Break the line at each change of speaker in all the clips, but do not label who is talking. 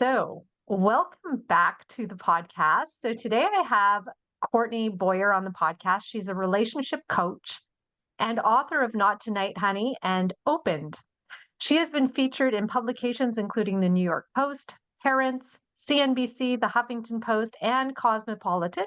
So, welcome back to the podcast. So, today I have Courtney Boyer on the podcast. She's a relationship coach and author of Not Tonight, Honey and Opened. She has been featured in publications including the New York Post, Parents, CNBC, the Huffington Post, and Cosmopolitan.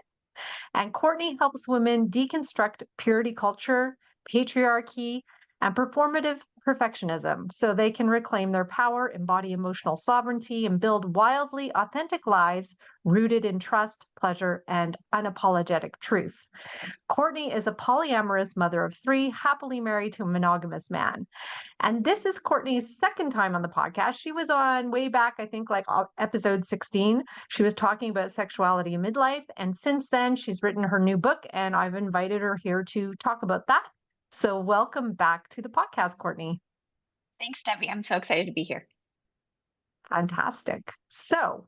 And Courtney helps women deconstruct purity culture, patriarchy, and performative perfectionism so they can reclaim their power, embody emotional sovereignty, and build wildly authentic lives rooted in trust, pleasure, and unapologetic truth. Courtney is a polyamorous mother of three, happily married to a monogamous man. And this is Courtney's second time on the podcast. She was on way back, I think, like episode 16. She was talking about sexuality in midlife. And since then, she's written her new book, and I've invited her here to talk about that. So, welcome back to the podcast, Courtney.
Thanks, Debbie. I'm so excited to be here.
Fantastic. So,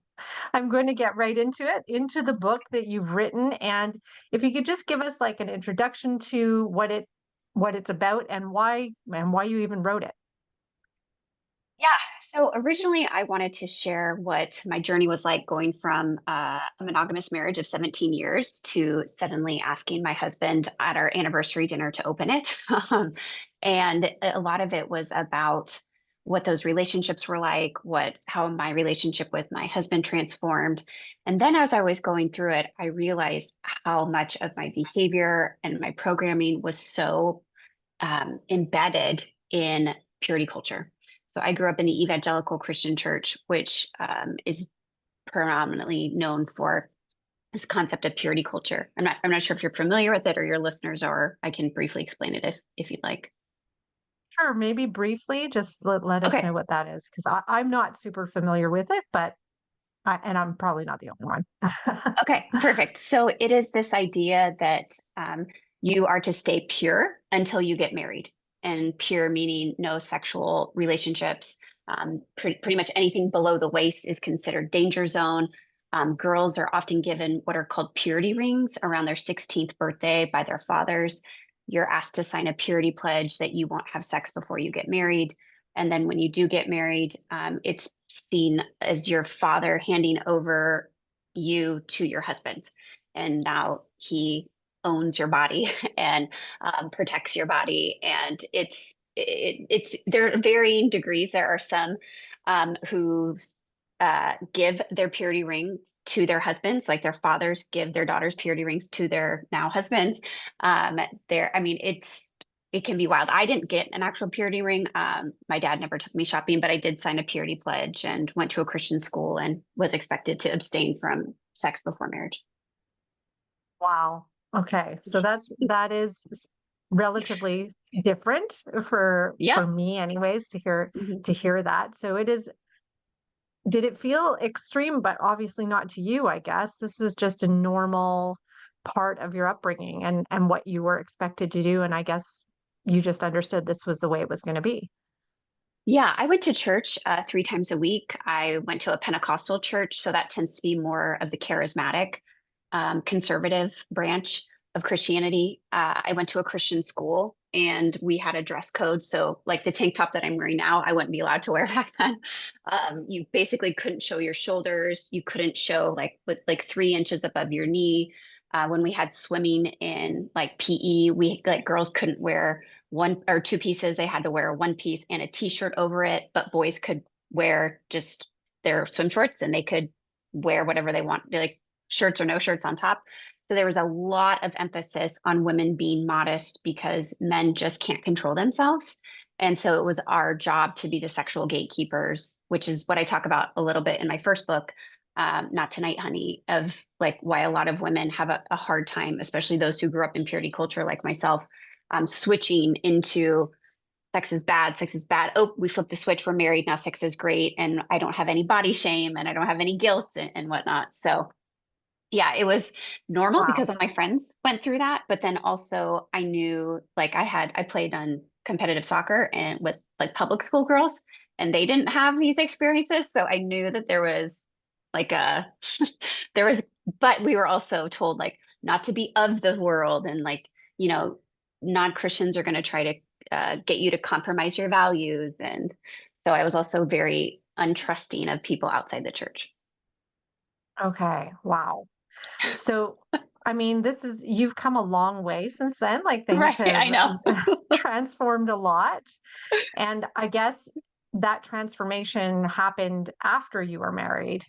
I'm going to get right into it, into the book that you've written. And if you could just give us like an introduction to what it's about and why you even wrote it.
Yeah. So originally, I wanted to share what my journey was like going from a monogamous marriage of 17 years to suddenly asking my husband at our anniversary dinner to open it. And a lot of it was about what those relationships were like, how my relationship with my husband transformed. And then as I was going through it, I realized how much of my behavior and my programming was so embedded in purity culture. So I grew up in the evangelical Christian church, which is predominantly known for this concept of purity culture. I'm not sure if you're familiar with it or your listeners are. I can briefly explain it if you'd like.
Sure, maybe briefly, just let us know
Okay.
what that is, because I'm not super familiar with it, and I'm probably not the only one.
Okay, perfect. So it is this idea that you are to stay pure until you get married, and pure meaning no sexual relationships. Pretty much anything below the waist is considered danger zone. Girls are often given what are called purity rings around their 16th birthday by their fathers. You're asked to sign a purity pledge that you won't have sex before you get married. And then when you do get married, it's seen as your father handing over you to your husband. And now he owns your body and protects your body. And it's there are varying degrees. There are some who give their purity ring to their husbands, like their fathers give their daughters purity rings to their now husbands. I mean, it can be wild. I didn't get an actual purity ring. My dad never took me shopping, but I did sign a purity pledge and went to a Christian school and was expected to abstain from sex before marriage.
Wow. Okay. So that is relatively different for
Yep.
me anyways
Mhm.
to hear that. So it is, did it feel extreme, but obviously not to you, I guess. This was just a normal part of your upbringing and what you were expected to do, and I guess you just understood this was the way it was going to be.
Yeah, I went to church 3 times a week. I went to a Pentecostal church, so that tends to be more of the charismatic, conservative branch of Christianity. I went to a Christian school and we had a dress code. So, like the tank top that I'm wearing now, I wouldn't be allowed to wear back then. You basically couldn't show your shoulders. You couldn't show with like 3 inches above your knee. When we had swimming in like PE, we like girls couldn't wear one or two pieces. They had to wear a one piece and a t-shirt over it, but boys could wear just their swim shorts and they could wear whatever they want, like shirts or no shirts on top. So there was a lot of emphasis on women being modest because men just can't control themselves. And so it was our job to be the sexual gatekeepers, which is what I talk about a little bit in my first book, Not Tonight, Honey, of like why a lot of women have a hard time, especially those who grew up in purity culture like myself, switching into sex is bad, sex is bad. Oh, we flipped the switch, we're married, now sex is great. And I don't have any body shame and I don't have any guilt and whatnot. So yeah, it was normal
Wow.
because all my friends went through that. But then also I knew like I played on competitive soccer and with like public school girls and they didn't have these experiences. So I knew that there was like a there was, but we were also told like not to be of the world and like, you know, non-Christians are going to try to get you to compromise your values. And so I was also very untrusting of people outside the church.
Okay. Wow. So, I mean, you've come a long way since then. Like things
Right,
have
I know.
transformed a lot. And I guess that transformation happened after you were married,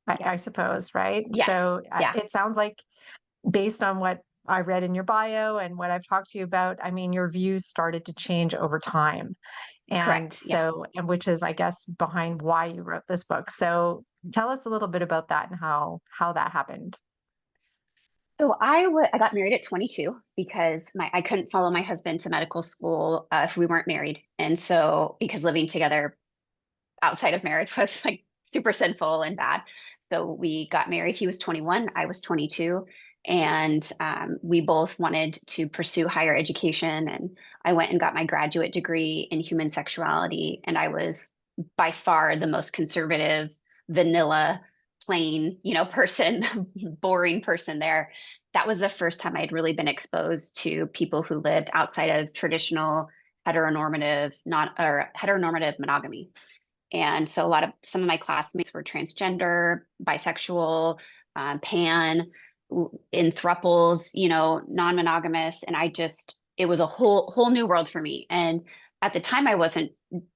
I
Yes.
suppose, right?
Yes.
So
Yeah.
it sounds like, based on what I read in your bio and what I've talked to you about, I mean, your views started to change over time. And
Correct. Yeah.
so, and which is, I guess, behind why you wrote this book. So tell us a little bit about that and how that happened.
So I got married at 22 because my I couldn't follow my husband to medical school if we weren't married, and so because living together outside of marriage was like super sinful and bad. So we got married. He was 21, I was 22, and we both wanted to pursue higher education. And I went and got my graduate degree in human sexuality, and I was by far the most conservative, vanilla, plain, person, boring person there. That was the first time I'd really been exposed to people who lived outside of traditional heteronormative, not or heteronormative monogamy. And so some of my classmates were transgender, bisexual, pan, in thruples, non-monogamous. And it was a whole new world for me. And at the time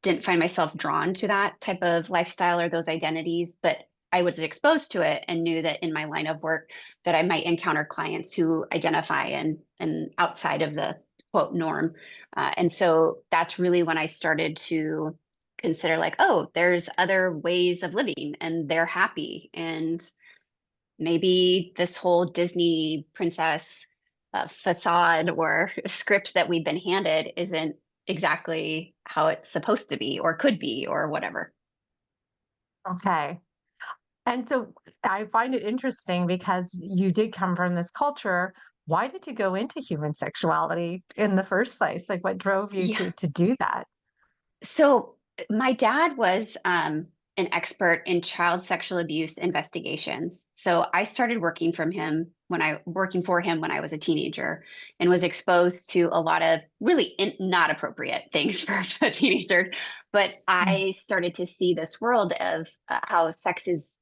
didn't find myself drawn to that type of lifestyle or those identities, but I was exposed to it and knew that in my line of work that I might encounter clients who identify and outside of the quote norm. And so that's really when I started to consider like, oh, there's other ways of living and they're happy. And maybe this whole Disney princess facade or script that we've been handed isn't exactly how it's supposed to be or could be or whatever.
Okay. And so I find it interesting because you did come from this culture. Why did you go into human sexuality in the first place? Like what drove you
Yeah.
to do that?
So my dad was an expert in child sexual abuse investigations. So I started working for him when I was a teenager, and was exposed to a lot of really not appropriate things for a teenager. But
Mm.
I started to see this world of how sex is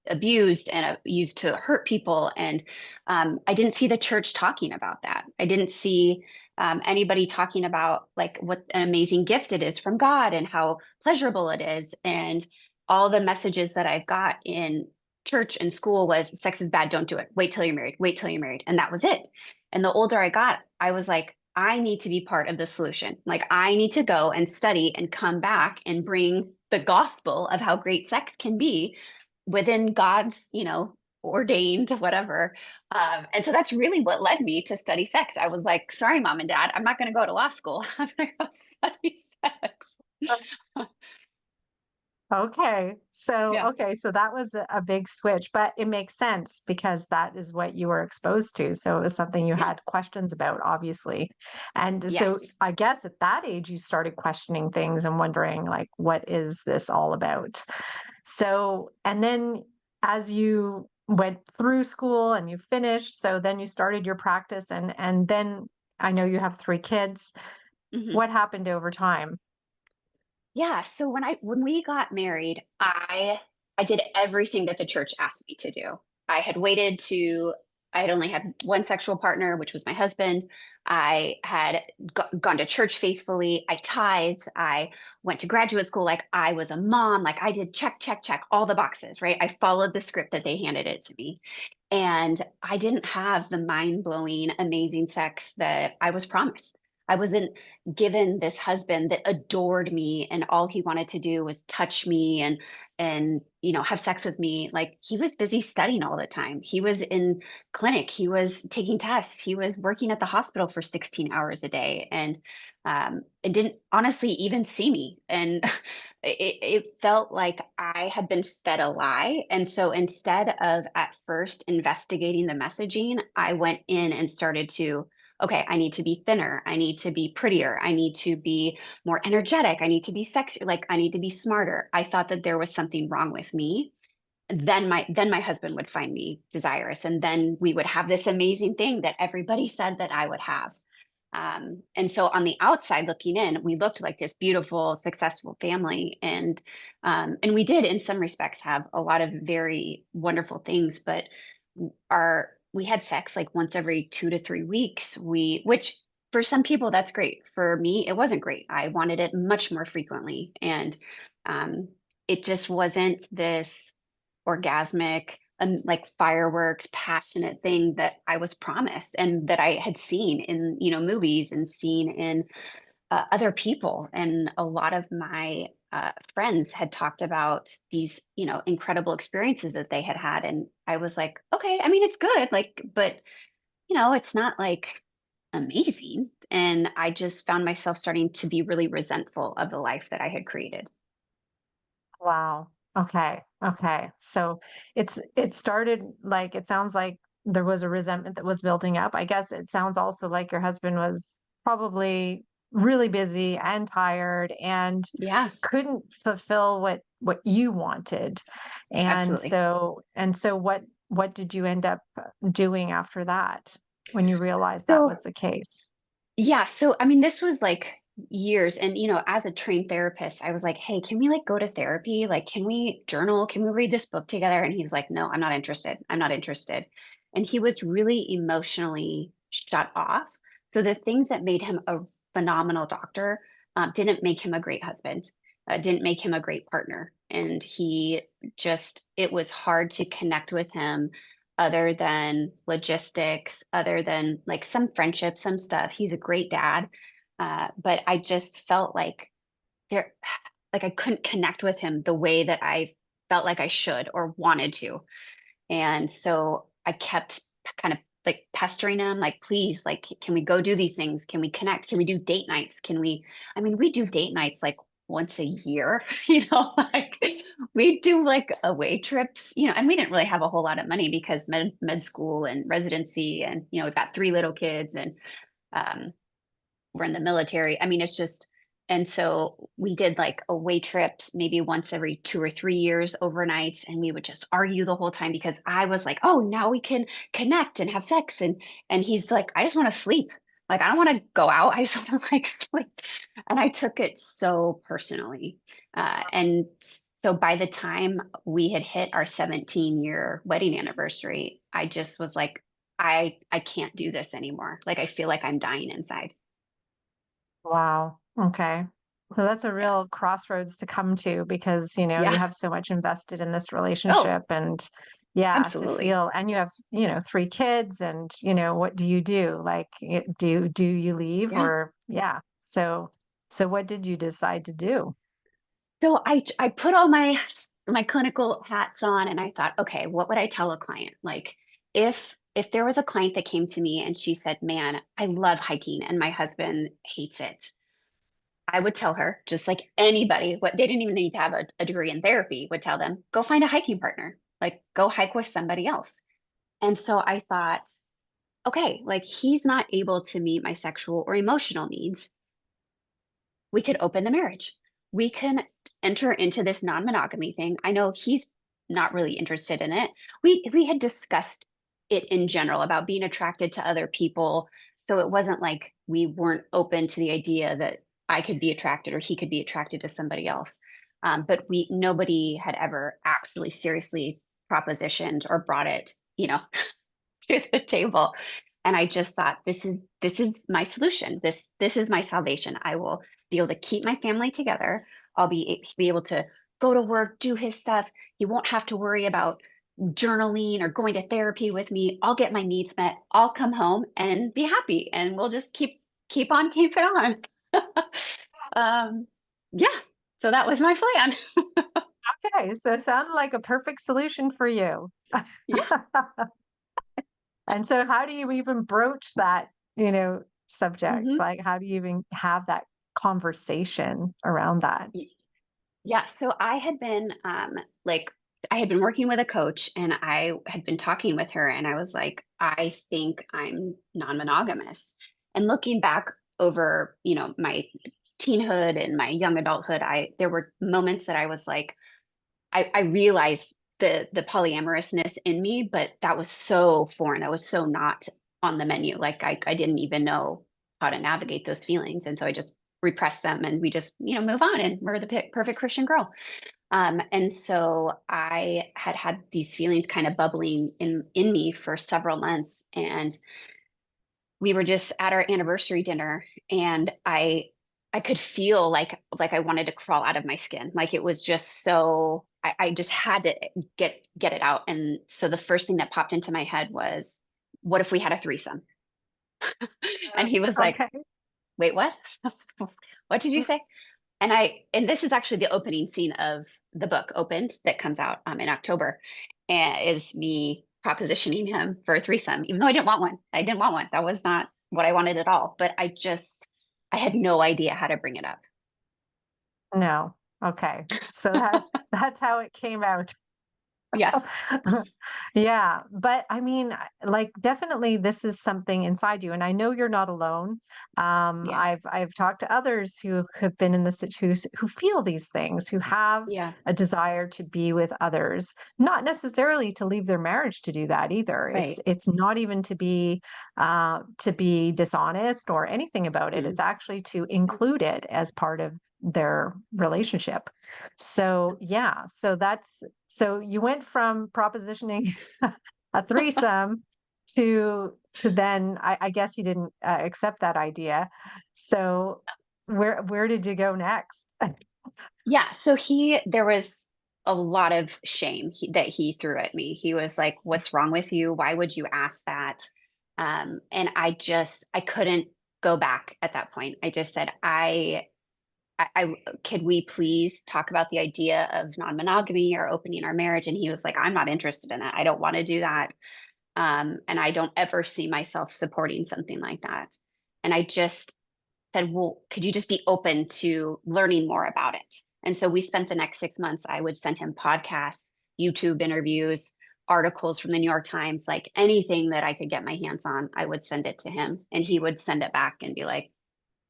abused and used to hurt people, and I didn't see the church talking about that. I didn't see anybody talking about like what an amazing gift it is from God and how pleasurable it is. And all the messages that I've got in church and school was sex is bad, don't do it. Wait till you're married. Wait till you're married. And that was it. And the older I got, I was like, I need to be part of the solution. Like I need to go and study and come back and bring the gospel of how great sex can be within God's, ordained whatever. And so that's really what led me to study sex. I was like, sorry, mom and dad, I'm not going to go to law school. I'm going to go study sex.
Okay. So,
Yeah.
okay, so that was a big switch, but it makes sense because that is what you were exposed to. So it was something you
Yeah.
had questions about, obviously. And so
Yes.
I guess at that age, you started questioning things and wondering, like, what is this all about? So, and then as you went through school and you finished, so then you started your practice and then I know you have three kids.
Mhm.
What happened over time?
Yeah, so when we got married, I did everything that the church asked me to do. I had waited to I had only had one sexual partner, which was my husband. I had gone to church faithfully. I tithed. I went to graduate school like I was a mom. Like I did check, check, check all the boxes, right? I followed the script that they handed it to me. And I didn't have the mind-blowing, amazing sex that I was promised. I wasn't given this husband that adored me and all he wanted to do was touch me and have sex with me. Like he was busy studying all the time. He was in clinic, he was taking tests, he was working at the hospital for 16 hours a day, and didn't honestly even see me. And it felt like I had been fed a lie. And so instead of at first investigating the messaging, I went in and started to, okay, I need to be thinner. I need to be prettier. I need to be more energetic. I need to be sexy. Like I need to be smarter. I thought that there was something wrong with me. Then my husband would find me desirous, and then we would have this amazing thing that everybody said that I would have. And so on the outside looking in, we looked like this beautiful, successful family. And we did in some respects have a lot of very wonderful things, but we had sex like once every 2 to 3 weeks. Which for some people that's great. For me, it wasn't great. I wanted it much more frequently. And um, it just wasn't this orgasmic and like fireworks, passionate thing that I was promised and that I had seen in, movies and seen in other people. And a lot of my friends had talked about these, incredible experiences that they had had. And I was like, okay, I mean, it's good, like, but, it's not like amazing. And I just found myself starting to be really resentful of the life that I had created.
Wow. Okay. Okay. So it started like it sounds like there was a resentment that was building up. I guess it sounds also like your husband was probably really busy and tired and
Yeah,
couldn't fulfill what you wanted.
absolutely.
And so what did you end up doing after that when you realized that was
So
the case?
yeah, so I mean, this was like years. And, as a trained therapist, I was like, hey, can we like go to therapy? Like, can we journal? Can we read this book together? And he was like, no, I'm not interested. I'm not interested. And he was really emotionally shut off. So the things that made him a phenomenal doctor didn't make him a great husband, didn't make him a great partner. And it was hard to connect with him other than logistics, other than like some friendship, some stuff. He's a great dad. But I just felt like there, like I couldn't connect with him the way that I felt like I should or wanted to. And so I kept kind of like pestering him, like, please, like, can we go do these things? Can we connect? Can we do date nights? I mean, we do date nights like once a year, like we do like away trips, and we didn't really have a whole lot of money because med school and residency and, we've got 3 little kids and um, we're in the military. I mean, it's just, and so we did like away trips maybe once every 2 or 3 years overnights, and we would just argue the whole time because I was like, oh, now we can connect and have sex, and he's like, I just want to sleep. Like I don't want to go out. I just want to like sleep. And I took it so personally. And so by the time we had hit our 17-year wedding anniversary, I just was like, I can't do this anymore. Like I feel like I'm dying inside.
Wow. Okay. So that's a
Yeah.
real crossroads to come to because, you
Yeah.
have so much invested in this
Oh,
relationship and yeah, to
absolutely.
feel and you have, 3 kids and, what do you do? Like do you leave
Yeah.
or yeah. So what did you decide to do?
So I put all my clinical hats on and I thought, okay, what would I tell a client? Like if there was a client that came to me and she said, "Man, I love hiking and my husband hates it." I would tell her, just like anybody, what they didn't even need to have a degree in therapy, would tell them, go find a hiking partner. Like go hike with somebody else. And so I thought, okay, like he's not able to meet my sexual or emotional needs. We could open the marriage. We can enter into this non-monogamy thing. I know he's not really interested in it. We had discussed it in general about being attracted to other people. So it wasn't like we weren't open to the idea that I could be attracted or he could be attracted to somebody else. But nobody had ever actually seriously propositioned or brought it, to the table. And I just thought, this is my solution. This is my salvation. I will be able to keep my family together. I'll be able to go to work, do his stuff. He won't have to worry about journaling or going to therapy with me. I'll get my needs met. I'll come home and be happy, and we'll just keep on keeping on. um, yeah. So that was my plan.
Okay, so it sounded like a perfect solution for you.
Yeah.
And so how do you even broach that, subject?
hmm
Like how do you even have that conversation around that?
Yeah, so I had been working with a coach and I had been talking with her and I was like, I think I'm non-monogamous. And looking back over, my teenhood and my young adulthood, I there were moments that I was like, I realized the polyamorousness in me, but that was so foreign. That was so not on the menu. Like I didn't even know. how to navigate those feelings. And so I just repress them and we just, move on and we're the perfect Christian girl. And so I had these feelings kind of bubbling in me for several months. And we were just at our anniversary dinner and I could feel like I wanted to crawl out of my skin. Like it was just so I just had to get it out. And so the first thing that popped into my head was, what if we had a threesome? And he was like,
Okay.
wait, what? What did you say? And this is actually the opening scene of the book Opened that comes out in October, and is me propositioning him for a threesome, even though I didn't want one. I didn't want one. That was not what I wanted at all. But I had no idea how to bring it up.
No. Okay. So that's how it came out.
Yes.
Yeah, but I mean, like, definitely this is something inside you, and I know you're not alone.
Yeah.
I've talked to others who have been in the who feel these things, who have
Yeah.
a desire to be with others, not necessarily to leave their marriage to do that either.
Right.
It's not even to be dishonest or anything about it.
Mm.
It's actually to include it as part of their relationship. So yeah, so you went from propositioning a threesome to then I guess you didn't accept that idea. So where did you go next?
Yeah. So there was a lot of shame that he threw at me. He was like, "What's wrong with you? Why would you ask that?" And I couldn't go back at that point. I just said, I could we please talk about the idea of non-monogamy or opening our marriage? And he was like, I'm not interested in that. I don't want to do that. And I don't ever see myself supporting something like that. And I just said, well, could you just be open to learning more about it? And so we spent the next 6 months, I would send him podcasts, YouTube interviews, articles from the New York Times, like anything that I could get my hands on, I would send it to him. And he would send it back and be like,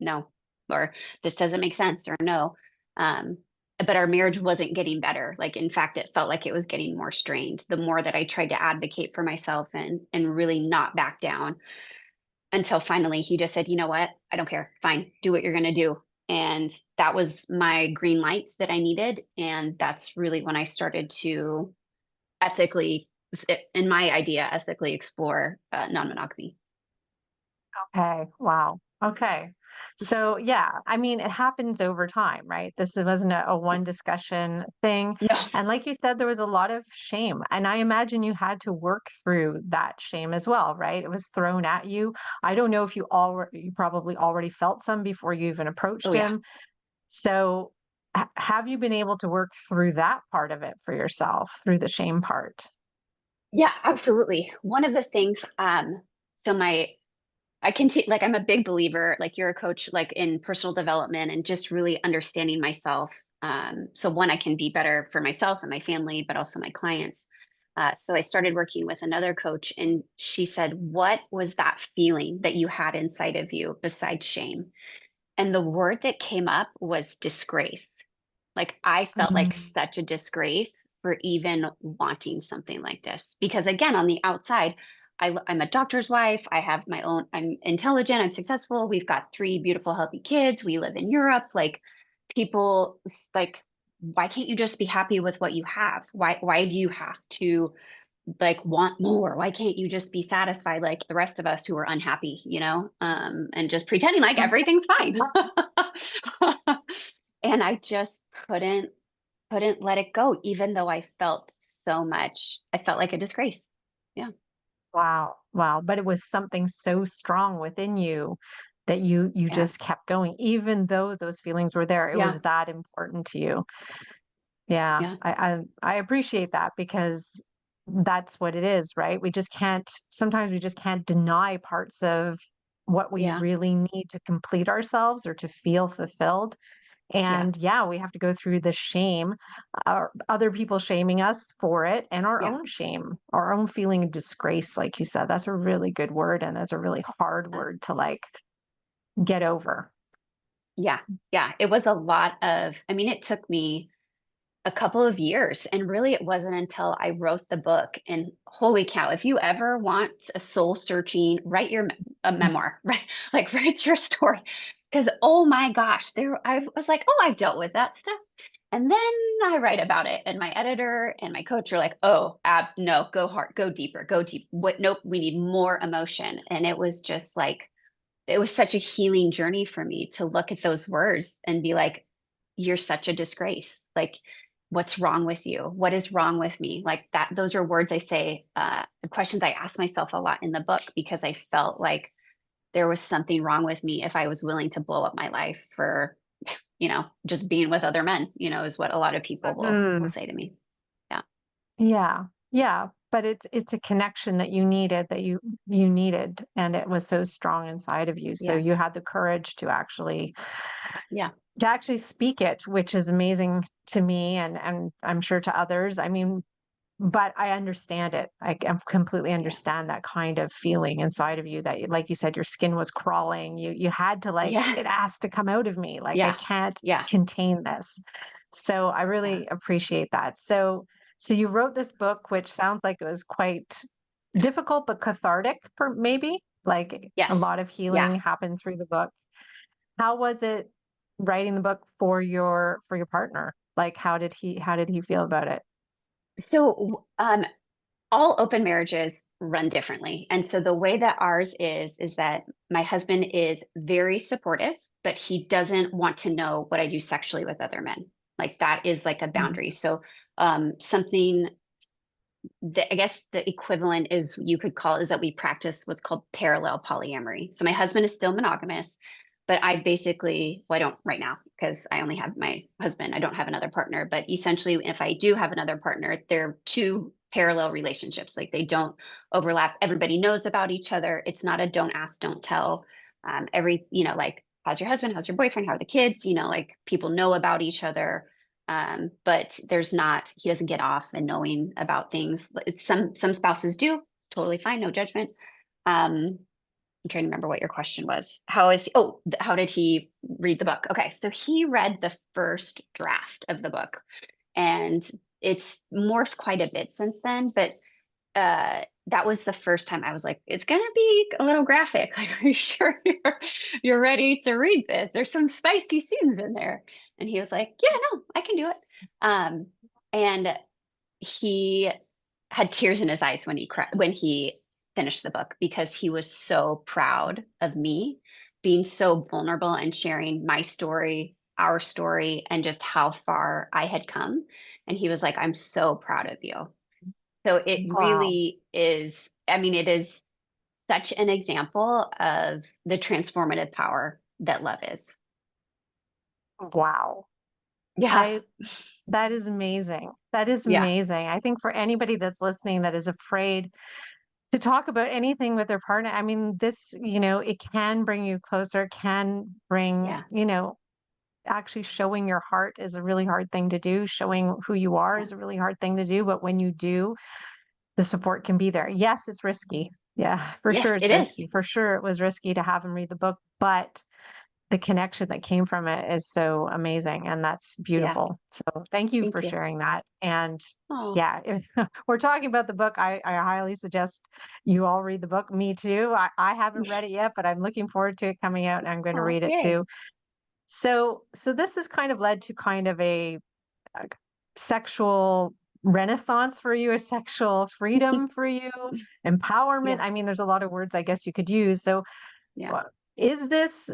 no, or this doesn't make sense, or no. Um, but our marriage wasn't getting better. Like, in fact, it felt like it was getting more strained the more that I tried to advocate for myself and really not back down, until finally he just said, you know what? I don't care. Fine. Do what you're going to do. And that was my green lights that I needed. And that's really when I started to ethically, in my idea, ethically explore non monogamy.
Okay, wow. Okay. So yeah, I mean, it happens over time, right? This wasn't a one discussion thing.
No.
And like you said, there was a lot of shame. And I imagine you had to work through that shame as well, right? It was thrown at you. I don't know if you probably already felt some before you even approached
Oh, yeah.
him. So have you been able to work through that part of it for yourself, through the shame part?
Yeah, absolutely. One of the things, so I continue, like, I'm a big believer, like you're a coach, like in personal development and just really understanding myself. So one, I can be better for myself and my family, but also my clients. So I started working with another coach, and she said, "What was that feeling that you had inside of you besides shame?" And the word that came up was disgrace. Like, I felt like
Mhm.
such a disgrace for even wanting something like this. Because again, on the outside, I'm a doctor's wife. I have my own, I'm intelligent, I'm successful. We've got three beautiful, healthy kids. We live in Europe. Like, like, why can't you just be happy with what you have? Why do you have to like want more? Why can't you just be satisfied like the rest of us who are unhappy, and just pretending like everything's fine? And I just couldn't let it go, even though I felt so much. I felt like a disgrace. Yeah.
Wow, wow, but it was something so strong within you that you
Yeah.
just kept going even though those feelings were there, it
Yeah.
was that important to you. Yeah,
Yeah.
I appreciate that because that's what it is, right? We just can't sometimes we just can't deny parts of what we
Yeah.
really need to complete ourselves or to feel fulfilled.
Yeah.
And yeah, we have to go through the shame, other people shaming us for it, and our
Yeah.
own shame, our own feeling of disgrace, like you said. That's a really good word, and that's a really hard
Yeah.
word to like get over.
Yeah. Yeah. It was a lot of, I mean, it took me a couple of years. And really, it wasn't until I wrote the book. And holy cow, if you ever want a soul searching, a memoir, right? Like write your story. Because oh my gosh, I was like, oh, I've dealt with that stuff. And then I write about it, and my editor and my coach are like, "Oh, no, go hard, go deeper, go deep. What? Nope, we need more emotion." And it was just like it was such a healing journey for me to look at those words and be like, "You're such a disgrace. Like, what's wrong with you? What is wrong with me?" Like that. Those are words I say, the questions I ask myself a lot in the book because I felt like there was something wrong with me if I was willing to blow up my life for just being with other men, is what a lot of people will
Mhm.
say to me. Yeah.
Yeah. Yeah. But it's a connection that you needed, that you needed, and it was so strong inside of you. So
Yeah.
you had the courage
Yeah.
to actually speak it, which is amazing to me, and I'm sure to others. I mean, but I understand it. I completely
Yeah.
understand that kind of feeling inside of you that, like you said, your skin was crawling. You had to like,
Yeah.
it has to come out of me. Like I
Yeah.
can't
Yeah.
contain this. So I
Yeah.
really appreciate that. So you wrote this book, which sounds like it was quite difficult but cathartic for maybe like a
Yes.
lot of
Yeah.
healing happened through the book. How was it writing the book for your partner? Like how did he feel about it?
So, all open marriages run differently. And so the way that ours is that my husband is very supportive, but he doesn't want to know what I do sexually with other men. Like that is like a
Mhm.
boundary. So something I guess the equivalent is you could call is that we practice what's called parallel polyamory. So my husband is still monogamous, but I basically, well, I don't right now because I only have my husband. I don't have another partner. But essentially, if I do have another partner, they're two parallel relationships. Like they don't overlap. Everybody knows about each other. It's not a don't ask, don't tell. Like, how's your husband? How's your boyfriend? How are the kids? Like people know about each other, but he doesn't get off and knowing about things. It's some spouses do, totally fine, no judgment. I'm trying to remember what your question was. How did he read the book? Okay, so he read the first draft of the book, and it's morphed quite a bit since then, but that was the first time I was like, it's gonna be a little graphic. Like, are you sure you're ready to read this? There's some spicy scenes in there. And he was like, yeah, no, I can do it. Um, and he had tears in his eyes when he finished the book because he was so proud of me being so vulnerable and sharing my story, our story, and just how far I had come. And he was like, I'm so proud of you. So it
Wow.
really is, I mean, it is such an example of the transformative power that love is.
Wow.
Yeah.
I That is amazing. That is
Yeah.
amazing. I think for anybody that's listening that is afraid to talk about anything with their partner, I mean, it can bring you closer, can bring,
Yeah.
actually showing your heart is a really hard thing to do. Showing who you are
Yeah.
is a really hard thing to do. But when you do, the support can be there. Yes, it's risky. Yeah, for sure
Yes,
it's
it is.
risky. For sure it was risky to have him read the book, but the connection that came from it is so amazing, and that's
Yeah.
beautiful. So thank you
Thank
for
you.
sharing that. And
Oh,
yeah, if we're talking about the book, I highly suggest you all read the book. Me too. I haven't read it yet, but I'm looking forward to it coming out and I'm going to
oh,
read it
yay.
too. So this has kind of led to kind of a sexual renaissance for you, a sexual freedom for you, empowerment.
Yeah.
I mean, there's a lot of words I guess you could use. So
Yeah.
uh, is this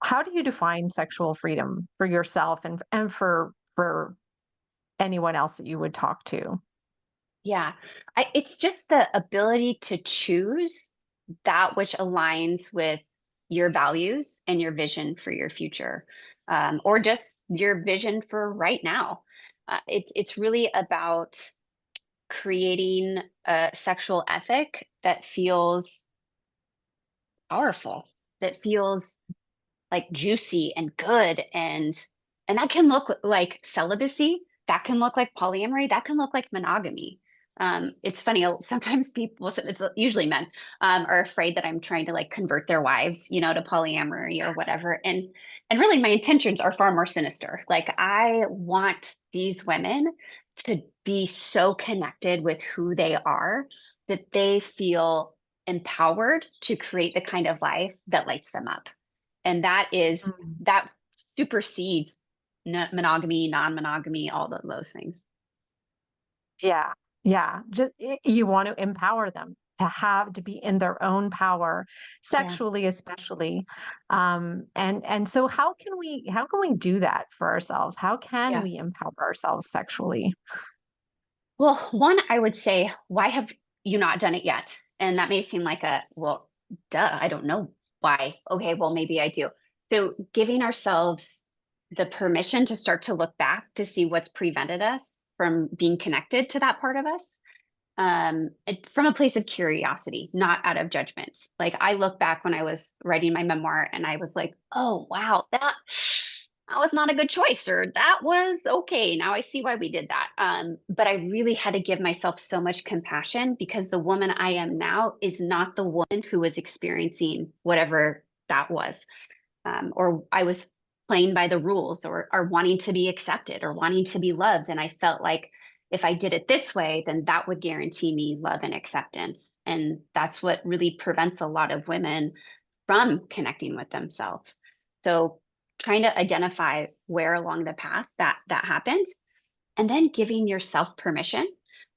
how do you define sexual freedom for yourself and for anyone else that you would talk to?
Yeah. It's just the ability to choose that which aligns with your values and your vision for your future, or just your vision for right now. It's really about creating a sexual ethic that feels powerful, that feels like juicy and good, and that can look like celibacy, that can look like polyamory, that can look like monogamy. It's funny, sometimes people, it's usually men, are afraid that I'm trying to like convert their wives, to polyamory or whatever, and really my intentions are far more sinister. Like I want these women to be so connected with who they are that they feel empowered to create the kind of life that lights them up. And
Mm.
that supersedes monogamy, non-monogamy, all of those things.
Yeah. Yeah. Just, you want to empower them to be in their own power,
Yeah.
sexually especially. And so how can we do that for ourselves? How can
Yeah.
we empower ourselves sexually?
Well, one, I would say, why have you not done it yet? And that may seem like well, duh, I don't know why. Okay, well, maybe I do. So giving ourselves the permission to start to look back to see what's prevented us from being connected to that part of us, from a place of curiosity, not out of judgment. Like I look back when I was writing my memoir and I was like, oh, wow, that was not a good choice, or that was okay. Now I see why we did that. But I really had to give myself so much compassion because the woman I am now is not the woman who was experiencing whatever that was. Or I was playing by the rules or wanting to be accepted or wanting to be loved. And I felt like if I did it this way, then that would guarantee me love and acceptance. And that's what really prevents a lot of women from connecting with themselves. So trying to identify where along the path that happened and then giving yourself permission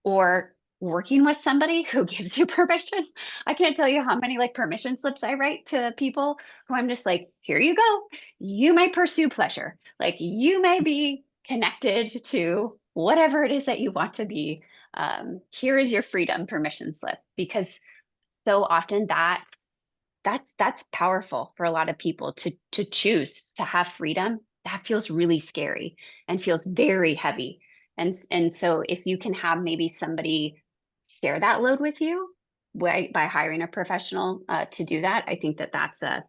or working with somebody who gives you permission. I can't tell you how many like permission slips I write to people who I'm just like, here you go. You may pursue pleasure. Like you may be connected to whatever it is that you want to be. Here is your freedom permission slip because so often that's powerful for a lot of people to choose to have freedom. That feels really scary and feels very heavy. And so if you can have maybe somebody share that load with you by hiring a professional to do that, I think that that's a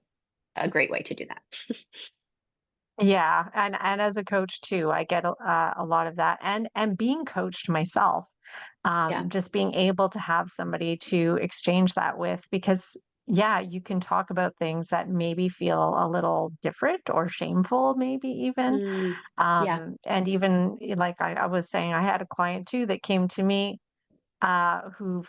great way to do that.
Yeah, and as a coach too, I get a lot of that, and being coached myself,
Yeah.
just being able to have somebody to exchange that with, because yeah, you can talk about things that maybe feel a little different or shameful, maybe even,
Mm, yeah.
and even like I was saying, I had a client too that came to me, who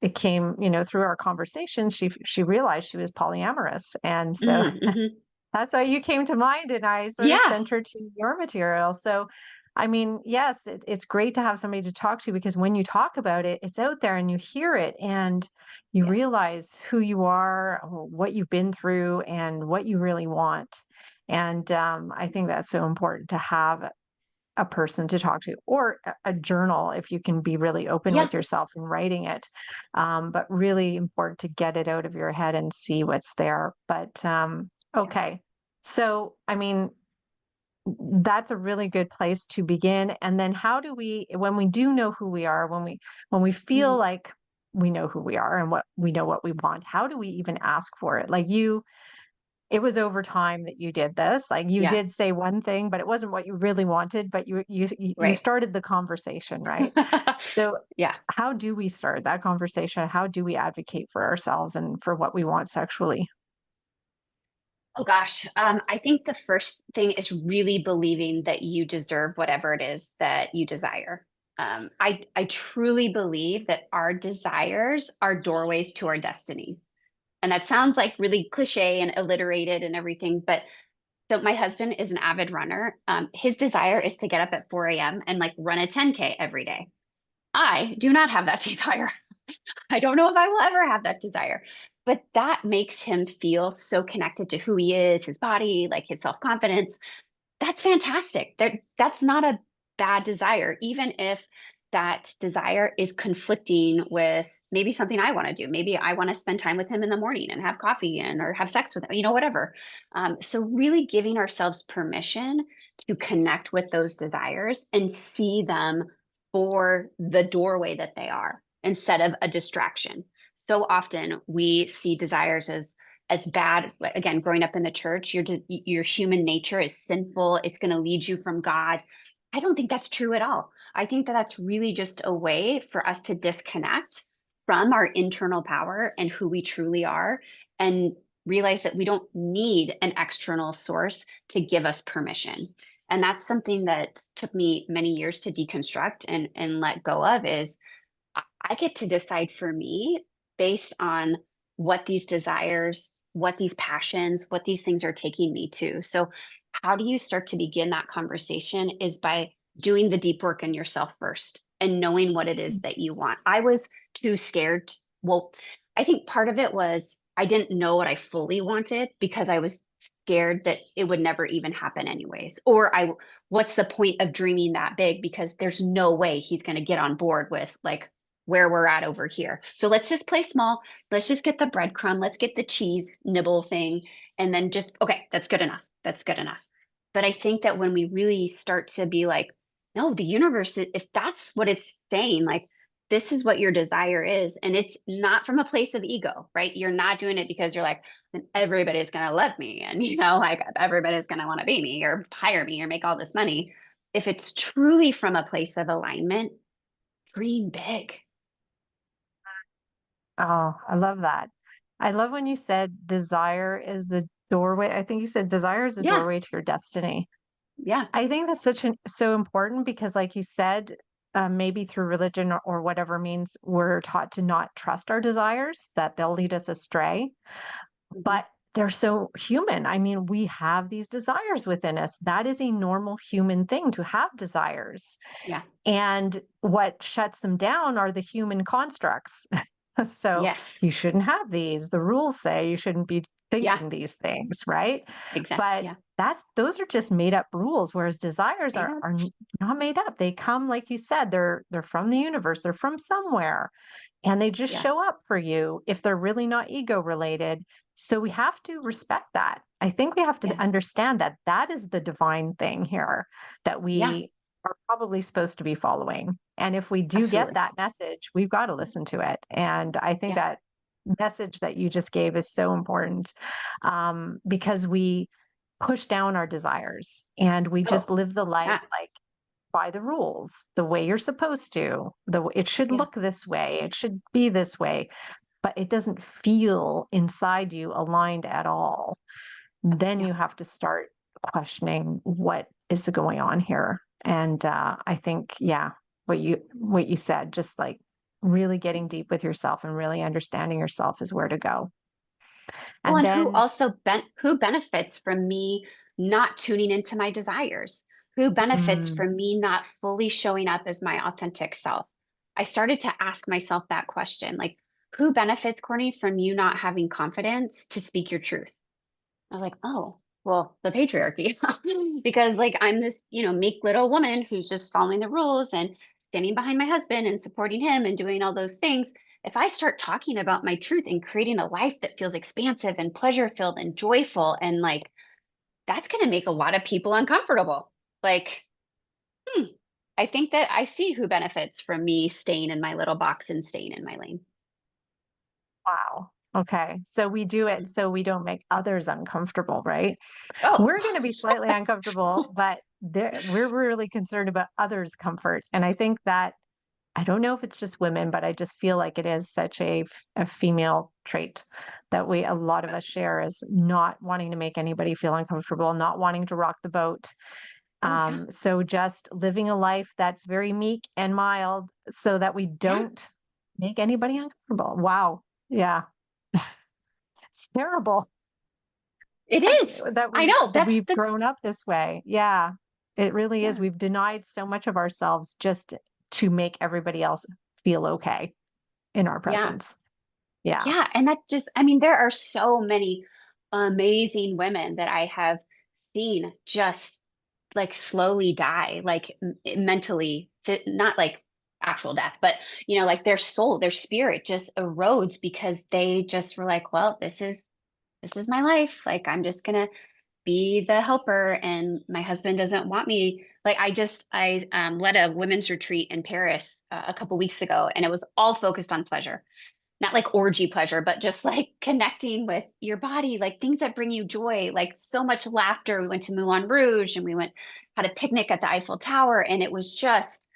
it came, through our conversation, she realized she was polyamorous, and so
Mm, hmm.
that's why you came to mind, and I sort of
Yeah.
sent her to your material. So, I mean, yes, it's great to have somebody to talk to because when you talk about it, it's out there and you hear it and you
Yeah.
realize who you are, what you've been through, and what you really want. And I think that's so important to have a person to talk to or a journal if you can be really open
Yeah.
with yourself and writing it. But really important to get it out of your head and see what's there. But
Yeah.
okay. So, I mean, that's a really good place to begin. And then how do we, when we do know who we are, when we feel
Mhm.
like we know who we are and what we know what we want, how do we even ask for it? Like you, it was over time that you did this. Like you
Yeah.
did say one thing, but it wasn't what you really wanted, but you
Right.
started the conversation, right? So
Yeah.
how do we start that conversation? How do we advocate for ourselves and for what we want sexually?
Oh gosh, I think the first thing is really believing that you deserve whatever it is that you desire. I truly believe that our desires are doorways to our destiny, and that sounds like really cliche and alliterated and everything. But so my husband is an avid runner. His desire is to get up at 4 a.m. and like run a 10K every day. I do not have that desire. I don't know if I will ever have that desire, but that makes him feel so connected to who he is, his body, like his self-confidence. That's fantastic. That's not a bad desire, even if that desire is conflicting with maybe something I want to do. Maybe I want to spend time with him in the morning and have coffee and or have sex with him, whatever. So really giving ourselves permission to connect with those desires and see them for the doorway that they are instead of a distraction. So often we see desires as bad. Again, growing up in the church, your human nature is sinful, it's going to lead you from God. I don't think that's true at all. I think that that's really just a way for us to disconnect from our internal power and who we truly are and realize that we don't need an external source to give us permission. And that's something that took me many years to deconstruct and let go of is I get to decide for me based on what these desires, what these passions, what these things are taking me to. So, how do you start to begin that conversation is by doing the deep work in yourself first and knowing what it is that you want. I was too scared. Well, I think part of it was I didn't know what I fully wanted because I was scared that it would never even happen anyways. Or what's the point of dreaming that big because there's no way he's going to get on board with like where we're at over here. So let's just play small. Let's just get the breadcrumb. Let's get the cheese nibble thing. And then just, okay, that's good enough. That's good enough. But I think that when we really start to be like, no, the universe, if that's what it's saying, like, this is what your desire is. And it's not from a place of ego, right? You're not doing it because you're like, then everybody's going to love me. And, like everybody's going to want to be me or hire me or make all this money. If it's truly from a place of alignment, dream big.
Oh, I love that. I love when you said desire is the doorway. I think you said desire is the
Yeah.
doorway to your destiny.
Yeah.
I think that's so important because, like you said, maybe through religion or whatever means, we're taught to not trust our desires, that they'll lead us astray.
Mhm.
But they're so human. I mean, we have these desires within us. That is a normal human thing to have desires.
Yeah.
And what shuts them down are the human constructs. So
Yes.
you shouldn't have these. The rules say you shouldn't be
Yeah.
thinking these things, right?
Exactly.
But
Yeah.
those are just made up rules, whereas desires
Made up.
are not made up. They come, like you said, they're from the universe, they're from somewhere, and they just
Yeah.
show up for you if they're really not ego related. So we have to respect that. I think we have to
Yeah.
understand that that is the divine thing here that
Yeah.
we are probably supposed to be following. And if we do get
Absolutely.
that message, we've got to listen to it. And I think
Yeah.
that message that you just gave is so important, because we push down our desires and we just
Oh,
live the life
yeah.
like by the rules, the way you're supposed to. It should
Yeah.
look this way, it should be this way, but it doesn't feel inside you aligned at all. Then
Yeah.
you have to start questioning what is going on here. And I think, yeah, what you said, just like really getting deep with yourself and really understanding yourself is where to go.
Well,
And
and
then,
who benefits from me not tuning into my desires? Who benefits
mm,
from me not fully showing up as my authentic self? I started to ask myself that question, like, who benefits, Courtney, from you not having confidence to speak your truth? I was like, oh, well, the patriarchy. Because like I'm this, meek little woman who's just following the rules and standing behind my husband and supporting him and doing all those things. If I start talking about my truth and creating a life that feels expansive and pleasure filled and joyful, and like that's going to make a lot of people uncomfortable. Like, hmm, I think that I see who benefits from me staying in my little box and staying in my lane.
wow. Okay. So we do it
Mm.
so we don't make others uncomfortable, right?
Oh,
We're going to be slightly uncomfortable, but we're really concerned about others' comfort. And I think that I don't know if it's just women, but I just feel like it is such a female trait that a lot of us share is not wanting to make anybody feel uncomfortable, not wanting to rock the boat.
oh yeah,
So just living a life that's very meek and mild so that we
yeah.
don't make anybody uncomfortable. Wow. Yeah. It's terrible
It
that
is. I know.
that
That's
we've
the
grown up this way. Yeah. It really is.
yeah.
We've denied so much of ourselves just to make everybody else feel okay in our
Yeah.
presence. Yeah.
Yeah, and that just I mean, there are so many amazing women that I have seen just, like, slowly die, like, mentally, not, like, actual death, but, like, their soul, their spirit just erodes because they just were like, "Well, this is my life, like, I'm just gonna be the helper, and my husband doesn't want me." Like, led a women's retreat in Paris, a couple weeks ago, and it was all focused on pleasure, not like orgy pleasure, but just like connecting with your body, like things that bring you joy, like so much laughter. We went to Moulin Rouge and we had a picnic at the Eiffel Tower, and it was just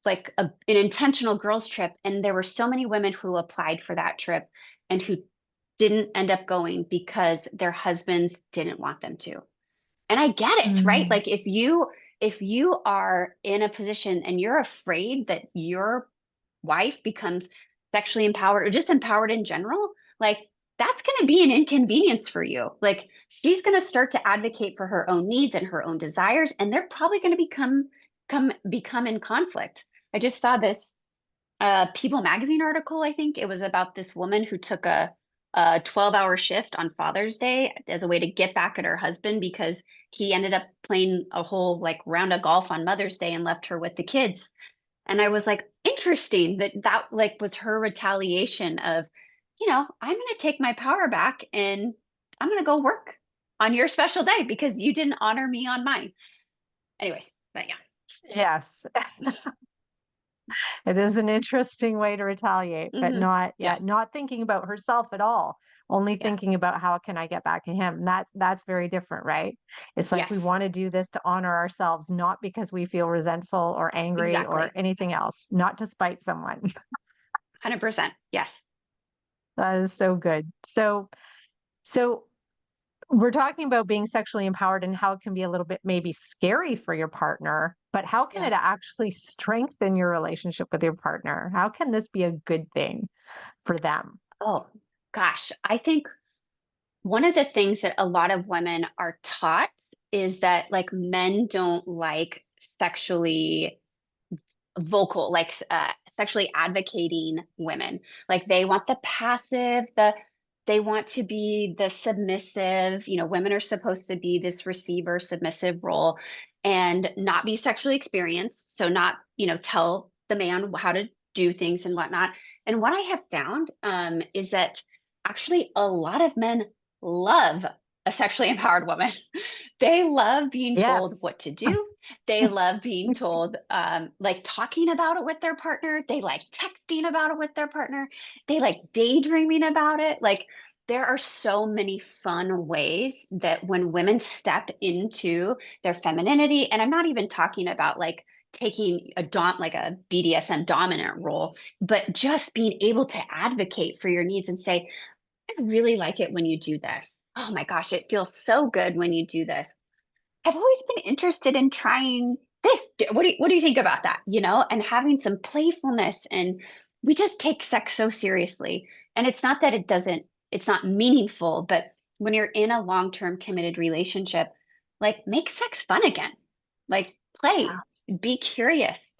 like an intentional girls' trip. And there were so many women who applied for that trip and who didn't end up going because their husbands didn't want them to. And I get it, right?
Mm,
Like if you are in a position and you're afraid that your wife becomes sexually empowered or just empowered in general, like that's going to be an inconvenience for you. Like she's going to start to advocate for her own needs and her own desires, and they're probably going to become in conflict. I just saw this People magazine article. I think it was about this woman who took a 12-hour shift on Father's Day as a way to get back at her husband because he ended up playing a whole like round of golf on Mother's Day and left her with the kids. And I was like, interesting that that like was her retaliation of, I'm going to take my power back and I'm going to go work on your special day because you didn't honor me on mine. Anyways, but yeah.
Yes. It is an interesting way to retaliate, but not
Yeah.
yeah, not thinking about herself at all, only
Yeah.
thinking about how can I get back at him. That's very different, right? It's like we
Yes,
want to do this to honor ourselves, not because we feel resentful or angry or
exactly.
anything else, not to spite someone.
100%. Yes.
That is so good. So we're talking about being sexually empowered and how it can be a little bit maybe scary for your partner, but how can
Yeah.
it actually strengthen your relationship with your partner? How can this be a good thing for them?
Oh, gosh. I think one of the things that a lot of women are taught is that like men don't like sexually vocal, like sexually advocating women. Like they want the passive, they want to be the submissive. Women are supposed to be this receiver, submissive role and not be sexually experienced. So not, tell the man how to do things and whatnot. And what I have found is that actually a lot of men love a sexually empowered woman. They love being told
Yes.
what to do. They love being told, like talking about it with their partner. They like texting about it with their partner. They like daydreaming about it. Like there are so many fun ways that when women step into their femininity, and I'm not even talking about like taking like a BDSM dominant role, but just being able to advocate for your needs and say, I really like it when you do this. Oh my gosh, it feels so good when you do this. I've always been interested in trying this. What do you think about that? And having some playfulness, and we just take sex so seriously. And it's not that it's not meaningful, but when you're in a long-term committed relationship, like make sex fun again. Like play,
Yeah.
be curious.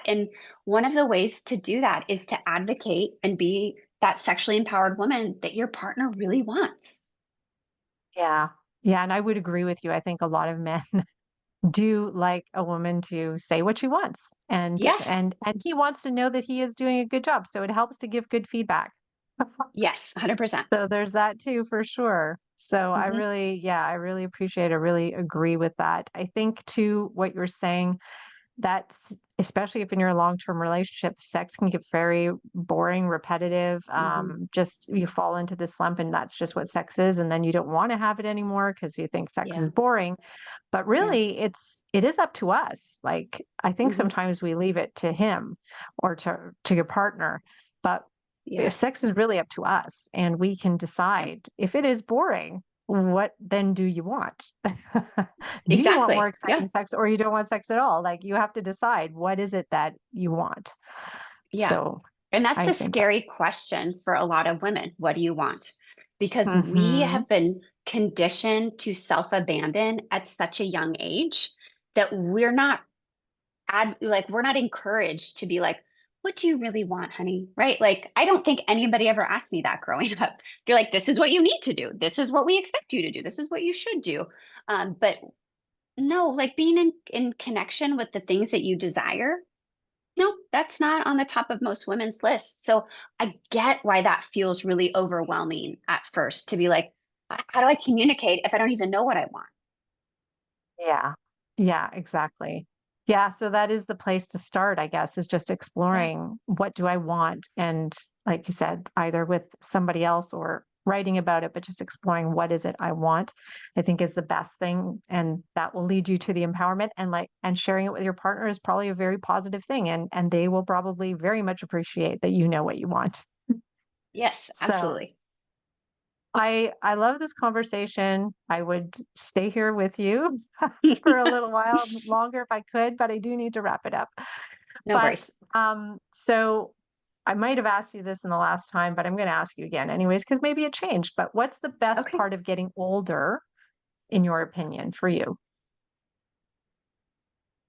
And one of the ways to do that is to advocate and be that sexually empowered woman that your partner really wants.
Yeah. Yeah. And I would agree with you. I think a lot of men do like a woman to say what she wants and
Yes.
and he wants to know that he is doing a good job. So it helps to give good feedback.
Yes, 100%.
So there's that too for sure. So
Hmm.
I really appreciate, I really agree with that. I think too what you're saying, that's especially if in your long-term relationship, sex can get very boring, repetitive.
Hmm.
Just you fall into this slump and that's just what sex is. And then you don't want to have it anymore because you think sex is
Yeah.
boring. But
Yeah.
really it is up to us. Like I think
Hmm.
sometimes we leave it to him or to your partner. But
Yeah.
sex is really up to us and we can
Yeah.
decide if it is boring, what then do you want? Do you want more
Exactly. Yeah.
exciting sex or you don't want sex at all? Like you have to decide what is it that you want.
Yeah.
So
And that's
I
a
think
scary
that's
question for a lot of women. What do you want? Because we
mhm.
have been conditioned to self abandon at such a young age that we're not encouraged to be like, what do you really want, honey? Right? Like, I don't think anybody ever asked me that growing up. They're like, this is what you need to do. This is what we expect you to do. This is what you should do. But no, like being in connection with the things that you desire. No, that's not on the top of most women's lists. So I get why that feels really overwhelming at first to be like, how do I communicate if I don't even know what I want?
Yeah. Yeah, exactly. Yeah, so that is the place to start, I guess, is just
Yeah.
exploring what do I want? And like you said, either with somebody else or writing about it, but just exploring what is it I want, I think is the best thing. And that will lead you to the empowerment and sharing it with your partner is probably a very positive thing. And they will probably very much appreciate that you know what you want.
Yes,
So
absolutely.
I love this conversation. I would stay here with you for a little while longer if I could, but I do need to wrap it up.
No
But
worries.
so I might have asked you this in the last time, but I'm going to ask you again anyways, because maybe it changed. But what's the best
Okay.
part of getting older, in your opinion, for you?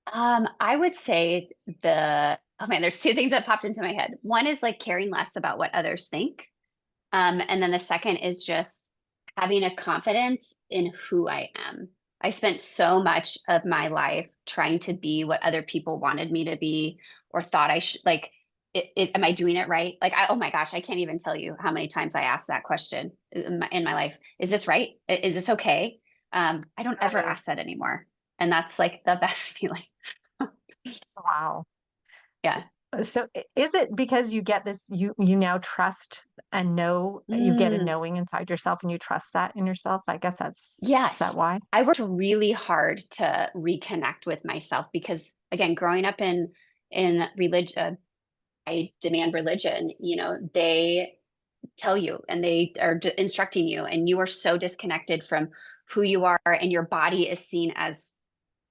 I would say oh man, there's two things that popped into my head. One is like caring less about what others think. And then the second is just having a confidence in who I am. I spent so much of my life trying to be what other people wanted me to be or thought I should like am I doing it right? Like oh my gosh, I can't even tell you how many times I asked that question in my life. Is this right? Is this okay? I don't ever
Right.
ask that anymore. And that's like the best feeling.
Wow. S-
Yeah.
So is it because you get this, you now trust and know, you get a
Mm.
knowing inside yourself and you trust that in yourself? I guess is that
Yes.
why?
I worked really hard to reconnect with myself because again, growing up in religion, I demand religion, they tell you and they are instructing you and you are so disconnected from who you are and your body is seen as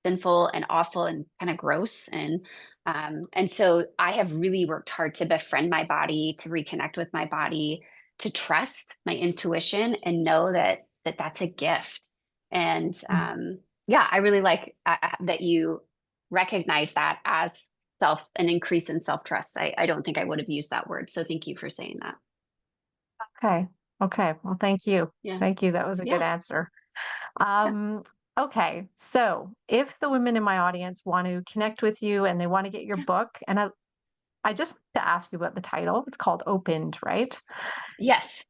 sinful and awful and kind of gross and so I have really worked hard to befriend my body, to reconnect with my body, to trust my intuition and know that that's a gift. And
Mm.
yeah, I really like that you recognize that as an increase in self trust. I don't think I would have used that word, so thank you for saying that.
Okay. Okay. Well, thank you.
Yeah,
Thank you. That was a good
yeah,
answer.
yeah.
Um, okay. So if the women in my audience want to connect with you and they want to get your
Yeah.
book, and I just want to ask you about the title. It's called Opened, right?
Yes.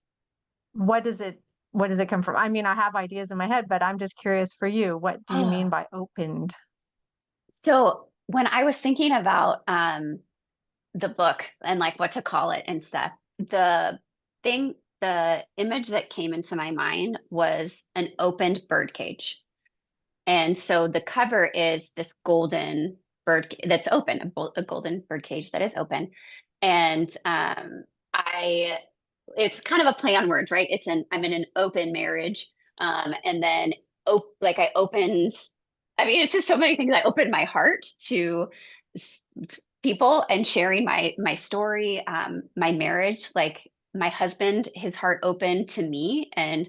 What does it what does it come from? I mean, I have ideas in my head, but I'm just curious for you. What do you mean by opened?
So when I was thinking about the book and like what to call it and stuff, the image that came into my mind was an opened bird cage. And so the cover is this golden that's open, a golden bird cage that is open. And I, it's kind of a play on words, right? I'm in an open marriage. And then, like I opened, I mean, it's just so many things. I opened my heart to s- people and sharing my story, my marriage, like my husband, his heart opened to me and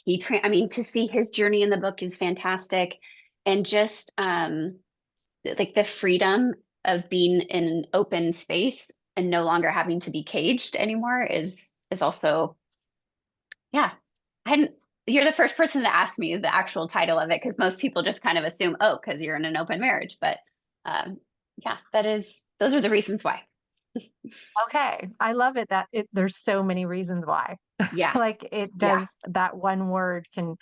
I mean, to see his journey in the book is fantastic. And just like the freedom of being in an open space and no longer having to be caged anymore is also, yeah. I hadn't You're the first person to ask me the actual title of it because most people just kind of assume, oh, because you're in an open marriage. But um, yeah, those are the reasons why.
Okay. I love it that there's so many reasons why.
Yeah,
Like it
yeah.
does, that one word can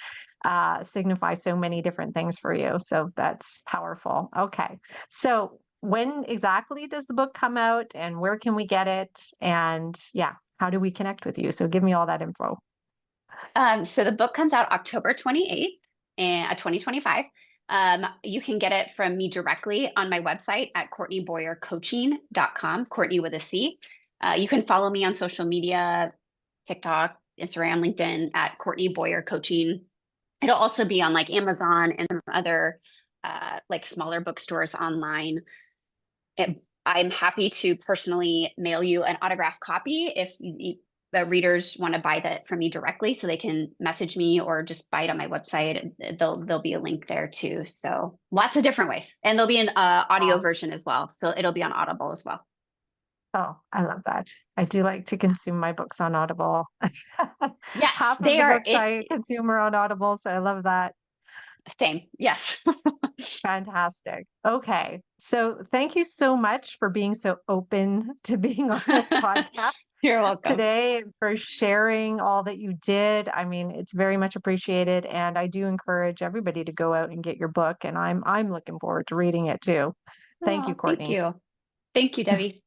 signify so many different things for you. So that's powerful. Okay. So when exactly does the book come out and where can we get it? And yeah, how do we connect with you? So give me all that info.
So the book comes out October 28th in 2025. You can get it from me directly on my website at courtneyboyercoaching.com, Courtney with a C. You can follow me on social media, TikTok, Instagram, LinkedIn at Courtney Boyer Coaching. It'll also be on like Amazon and some other like smaller bookstores online. I'm happy to personally mail you an autographed copy if the readers want to buy that from me directly, so they can message me or just buy it on my website. There'll be a link there too. So lots of different ways, and there'll be an audio
Oh,
version as well. So it'll be on Audible as well.
oh, I love that. I do like to consume my books on Audible.
Yes,
Half of
they
the
are
books
it.
I consume are on Audible, so I love that.
Same. Yes.
Fantastic. Okay. So thank you so much for being so open to being on this podcast
You're welcome.
today, for sharing all that you did. I mean, it's very much appreciated, and I do encourage everybody to go out and get your book, and I'm looking forward to reading it too. Thank you,
Oh, thank
Courtney.
you. Thank you, Debbie.